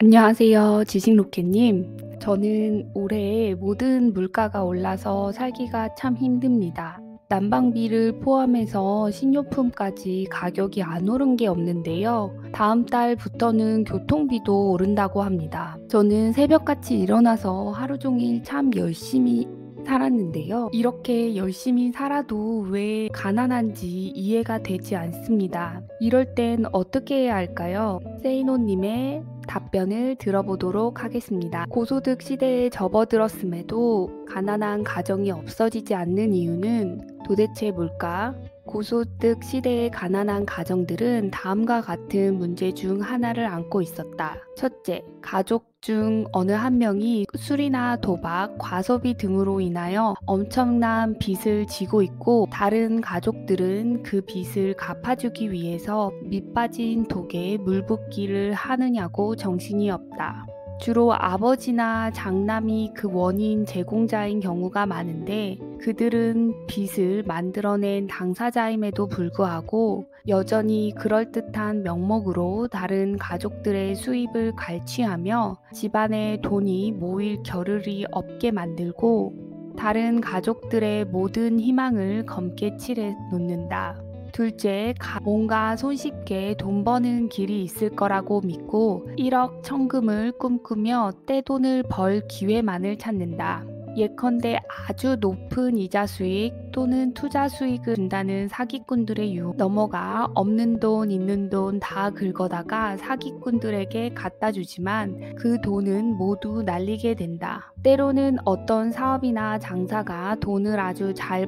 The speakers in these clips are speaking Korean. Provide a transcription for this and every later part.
안녕하세요. 지식로켓님. 저는 올해 모든 물가가 올라서 살기가 참 힘듭니다. 난방비를 포함해서 식료품까지 가격이 안 오른 게 없는데요. 다음 달부터는 교통비도 오른다고 합니다. 저는 새벽같이 일어나서 하루 종일 참 열심히 살았는데요. 이렇게 열심히 살아도 왜 가난한지 이해가 되지 않습니다. 이럴 땐 어떻게 해야 할까요? 세이노님의 답변을 들어보도록 하겠습니다. 고소득 시대에 접어들었음에도 가난한 가정이 없어지지 않는 이유는 도대체 뭘까? 고소득 시대의 가난한 가정들은 다음과 같은 문제 중 하나를 안고 있었다. 첫째, 가족 중 어느 한 명이 술이나 도박, 과소비 등으로 인하여 엄청난 빚을 지고 있고 다른 가족들은 그 빚을 갚아주기 위해서 밑빠진 독에 물붓기를 하느냐고 정신이 없다. 주로 아버지나 장남이 그 원인 제공자인 경우가 많은데 그들은 빚을 만들어낸 당사자임에도 불구하고 여전히 그럴듯한 명목으로 다른 가족들의 수입을 갈취하며 집안에 돈이 모일 겨를이 없게 만들고 다른 가족들의 모든 희망을 검게 칠해 놓는다. 둘째, 뭔가 손쉽게 돈 버는 길이 있을 거라고 믿고 1억 천금을 꿈꾸며 떼돈을 벌 기회만을 찾는다. 예컨대 아주 높은 이자 수익 또는 투자 수익을 준다는 사기꾼들의 유혹 넘어가 없는 돈 있는 돈 다 긁어다가 사기꾼들에게 갖다 주지만 그 돈은 모두 날리게 된다. 때로는 어떤 사업이나 장사가 돈을 아주 잘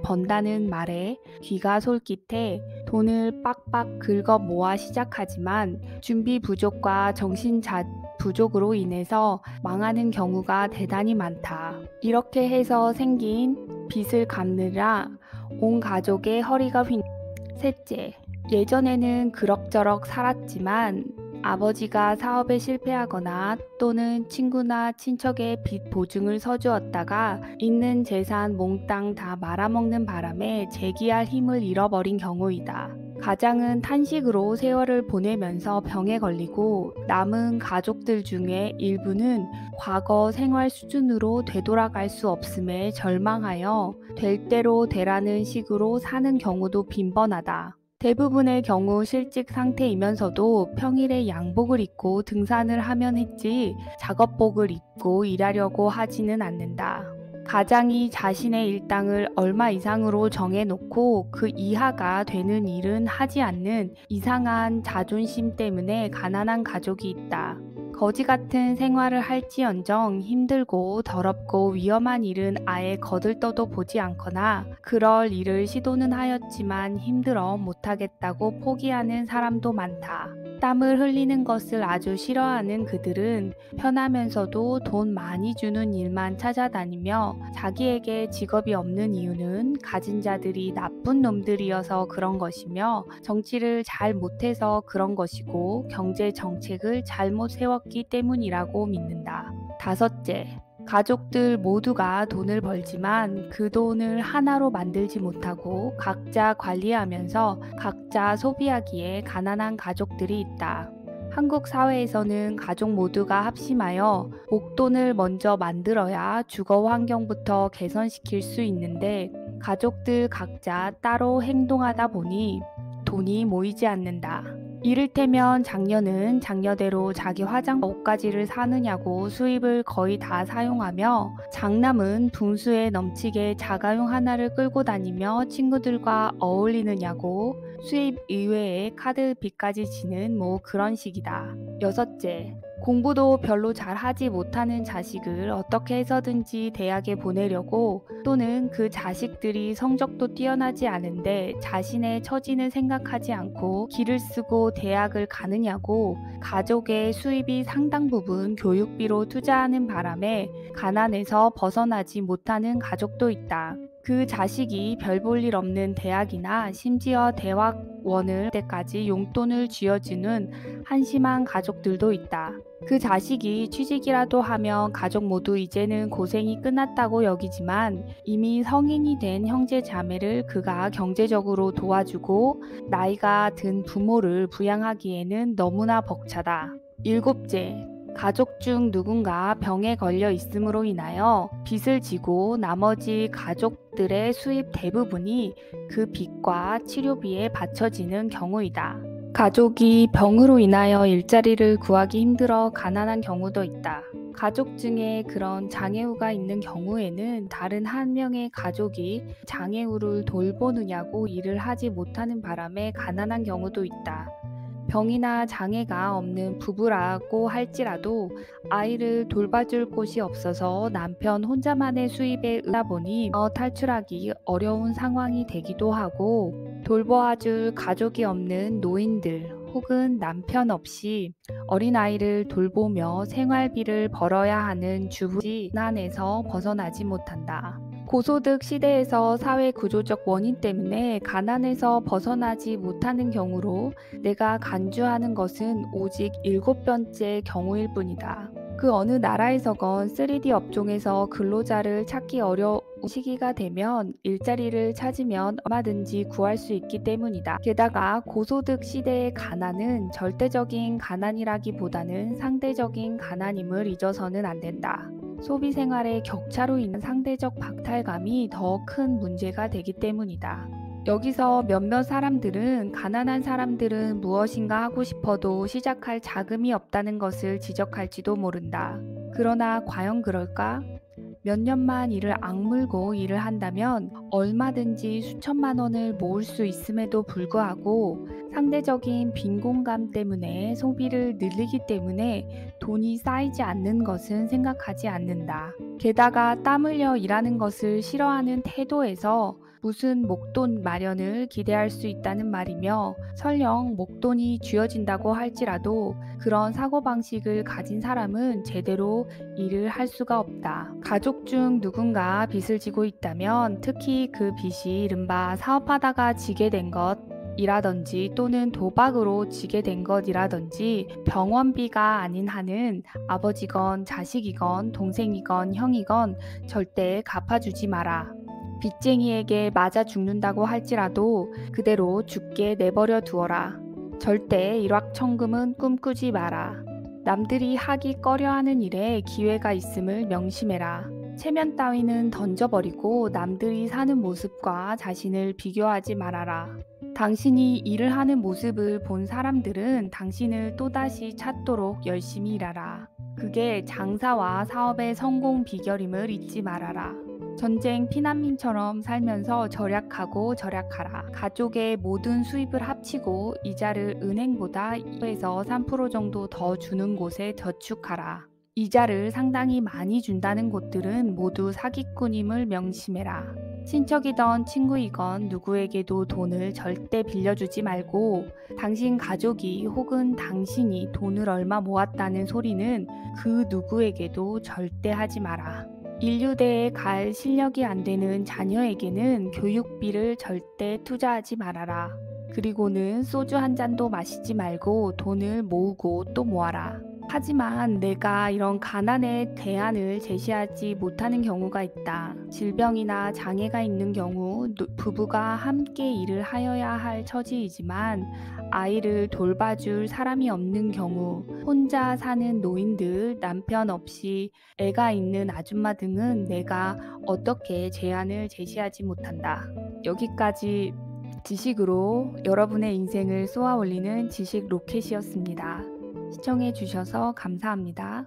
번다는 말에 귀가 솔깃해 돈을 빡빡 긁어 모아 시작하지만 준비 부족과 부족으로 인해서 망하는 경우가 대단히 많다. 이렇게 해서 생긴 빚을 갚느라 온 가족의 허리가 휜. 셋째, 예전에는 그럭저럭 살았지만 아버지가 사업에 실패하거나 또는 친구나 친척의 빚 보증을 서주었다가 있는 재산 몽땅 다 말아먹는 바람에 재기할 힘을 잃어버린 경우이다. 가장은 탄식으로 세월을 보내면서 병에 걸리고 남은 가족들 중에 일부는 과거 생활 수준으로 되돌아갈 수 없음에 절망하여 될 대로 되라는 식으로 사는 경우도 빈번하다. 대부분의 경우 실직 상태이면서도 평일에 양복을 입고 등산을 하면 했지 작업복을 입고 일하려고 하지는 않는다. 가장이 자신의 일당을 얼마 이상으로 정해놓고 그 이하가 되는 일은 하지 않는 이상한 자존심 때문에 가난한 가족이 있다. 거지 같은 생활을 할지언정 힘들고 더럽고 위험한 일은 아예 거들떠도 보지 않거나 그럴 일을 시도는 하였지만 힘들어 못하겠다고 포기하는 사람도 많다. 땀을 흘리는 것을 아주 싫어하는 그들은 편하면서도 돈 많이 주는 일만 찾아다니며 자기에게 직업이 없는 이유는 가진 자들이 나쁜 놈들이어서 그런 것이며 정치를 잘 못해서 그런 것이고 경제 정책을 잘못 세웠기 때문이라고 믿는다. 다섯째, 가족들 모두가 돈을 벌지만 그 돈을 하나로 만들지 못하고 각자 관리하면서 각자 소비하기에 가난한 가족들이 있다. 한국 사회에서는 가족 모두가 합심하여 목돈을 먼저 만들어야 주거 환경부터 개선시킬 수 있는데 가족들 각자 따로 행동하다 보니 돈이 모이지 않는다. 이를테면 장녀는 장녀대로 자기 화장 옷가지를 사느냐고 수입을 거의 다 사용하며 장남은 분수에 넘치게 자가용 하나를 끌고 다니며 친구들과 어울리느냐고 수입 이외에 카드 빚까지 지는 그런 식이다. 여섯째, 공부도 별로 잘하지 못하는 자식을 어떻게 해서든지 대학에 보내려고 또는 그 자식들이 성적도 뛰어나지 않은데 자신의 처지는 생각하지 않고 기를 쓰고 대학을 가느냐고 가족의 수입이 상당 부분 교육비로 투자하는 바람에 가난에서 벗어나지 못하는 가족도 있다. 그 자식이 별 볼 일 없는 대학이나 심지어 대학원을 때까지 용돈을 쥐어주는 한심한 가족들도 있다. 그 자식이 취직이라도 하면 가족 모두 이제는 고생이 끝났다고 여기지만 이미 성인이 된 형제 자매를 그가 경제적으로 도와주고 나이가 든 부모를 부양하기에는 너무나 벅차다. 일곱째, 가족 중 누군가 병에 걸려 있음으로 인하여 빚을 지고 나머지 가족들의 수입 대부분이 그 빚과 치료비에 바쳐지는 경우이다. 가족이 병으로 인하여 일자리를 구하기 힘들어 가난한 경우도 있다. 가족 중에 그런 장애우가 있는 경우에는 다른 한 명의 가족이 장애우를 돌보느냐고 일을 하지 못하는 바람에 가난한 경우도 있다. 병이나 장애가 없는 부부라고 할지라도 아이를 돌봐줄 곳이 없어서 남편 혼자만의 수입에 의하다 보니 탈출하기 어려운 상황이 되기도 하고, 돌보아줄 가족이 없는 노인들 혹은 남편 없이 어린아이를 돌보며 생활비를 벌어야 하는 주부지난에서 벗어나지 못한다. 고소득 시대에서 사회 구조적 원인 때문에 가난에서 벗어나지 못하는 경우로 내가 간주하는 것은 오직 7번째 경우일 뿐이다. 그 어느 나라에서건 3D 업종에서 근로자를 찾기 어려운 시기가 되면 일자리를 찾으면 얼마든지 구할 수 있기 때문이다. 게다가 고소득 시대의 가난은 절대적인 가난이라기보다는 상대적인 가난임을 잊어서는 안 된다. 소비 생활의 격차로 인한 상대적 박탈감이 더 큰 문제가 되기 때문이다. 여기서 몇몇 사람들은 가난한 사람들은 무엇인가 하고 싶어도 시작할 자금이 없다는 것을 지적할지도 모른다. 그러나 과연 그럴까? 몇 년만 이를 악물고 일을 한다면 얼마든지 수천만 원을 모을 수 있음에도 불구하고 상대적인 빈곤감 때문에 소비를 늘리기 때문에 돈이 쌓이지 않는 것은 생각하지 않는다. 게다가 땀 흘려 일하는 것을 싫어하는 태도에서 무슨 목돈 마련을 기대할 수 있다는 말이며, 설령 목돈이 쥐어진다고 할지라도 그런 사고방식을 가진 사람은 제대로 일을 할 수가 없다. 가족 중 누군가 빚을 지고 있다면 특히 그 빚이 이른바 사업하다가 지게 된 것 이라든지 또는 도박으로 지게 된 것이라든지 병원비가 아닌 한은 아버지건 자식이건 동생이건 형이건 절대 갚아주지 마라. 빚쟁이에게 맞아 죽는다고 할지라도 그대로 죽게 내버려 두어라. 절대 일확천금은 꿈꾸지 마라. 남들이 하기 꺼려하는 일에 기회가 있음을 명심해라. 체면 따위는 던져버리고 남들이 사는 모습과 자신을 비교하지 말아라. 당신이 일을 하는 모습을 본 사람들은 당신을 또다시 찾도록 열심히 일하라. 그게 장사와 사업의 성공 비결임을 잊지 말아라. 전쟁 피난민처럼 살면서 절약하고 절약하라. 가족의 모든 수입을 합치고 이자를 은행보다 2에서 3% 정도 더 주는 곳에 저축하라. 이자를 상당히 많이 준다는 곳들은 모두 사기꾼임을 명심해라. 친척이던 친구이건 누구에게도 돈을 절대 빌려주지 말고, 당신 가족이 혹은 당신이 돈을 얼마 모았다는 소리는 그 누구에게도 절대 하지 마라. 인류대에 갈 실력이 안 되는 자녀에게는 교육비를 절대 투자하지 말아라. 그리고는 소주 한 잔도 마시지 말고 돈을 모으고 또 모아라. 하지만 내가 이런 가난의 대안을 제시하지 못하는 경우가 있다. 질병이나 장애가 있는 경우 부부가 함께 일을 하여야 할 처지이지만 아이를 돌봐줄 사람이 없는 경우, 혼자 사는 노인들, 남편 없이 애가 있는 아줌마 등은 내가 어떻게 제안을 제시하지 못한다. 여기까지 지식으로 여러분의 인생을 쏘아 올리는 지식 로켓이었습니다. 시청해 주셔서 감사합니다.